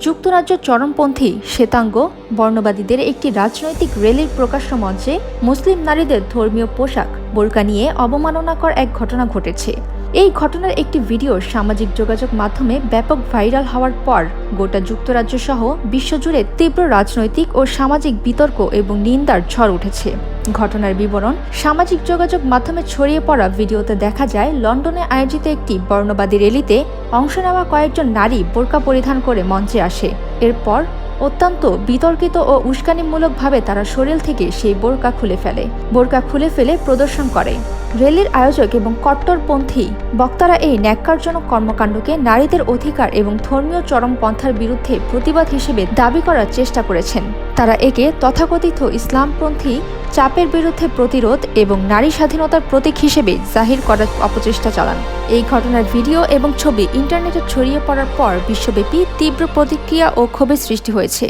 যুক্তরাজ্য চরমপন্থী শ্বেতাঙ্গ বর্ণবাদীদের একটি রাজনৈতিক র্যালির প্রকাশ্য মঞ্চে মুসলিম নারীদের ধর্মীয় পোশাক বোরকা নিয়ে অবমাননাকর এক ঘটনা ঘটেছে। এই ঘটনার একটি ভিডিও সামাজিক যোগাযোগ মাধ্যমে ব্যাপক ভাইরাল হওয়ার পর গোটা যুক্তরাজ্য সহ বিশ্বজুড়ে তীব্র রাজনৈতিক ও সামাজিক বিতর্ক এবং নিন্দার ঝড় উঠেছে। ঘটনার বিবরণ সামাজিক যোগাযোগ মাধ্যমে ছড়িয়ে পড়া ভিডিওতে দেখা যায়, লন্ডনে আয়োজিত একটি বর্ণবাদী র্যালিতে অংশ নেওয়া কয়েকজন নারী বোরকা পরিধান করে মঞ্চে আসে। এরপর অত্যন্ত বিতর্কিত ও উস্কানিমূলকভাবে তারা শরীর থেকে সেই বোরকা খুলে ফেলে প্রদর্শন করে। র্যালির আয়োজক এবং কট্টরপন্থী বক্তারা এই ন্যাক্কারজনক কর্মকাণ্ডকে নারীদের অধিকার এবং ধর্মীয় চরমপন্থার বিরুদ্ধে প্রতিবাদ হিসেবে দাবি করার চেষ্টা করেছেন। তারা একে তথাকথিত ইসলামপন্থী চাপের বিরুদ্ধে প্রতিরোধ এবং নারী স্বাধীনতার প্রতীক হিসেবে জাহির করার অপচেষ্টা চালান। এই ঘটনার ভিডিও এবং ছবি ইন্টারনেটে ছড়িয়ে পড়ার পর বিশ্বব্যাপী তীব্র প্রতিক্রিয়া ও ক্ষোভের সৃষ্টি হয়েছে।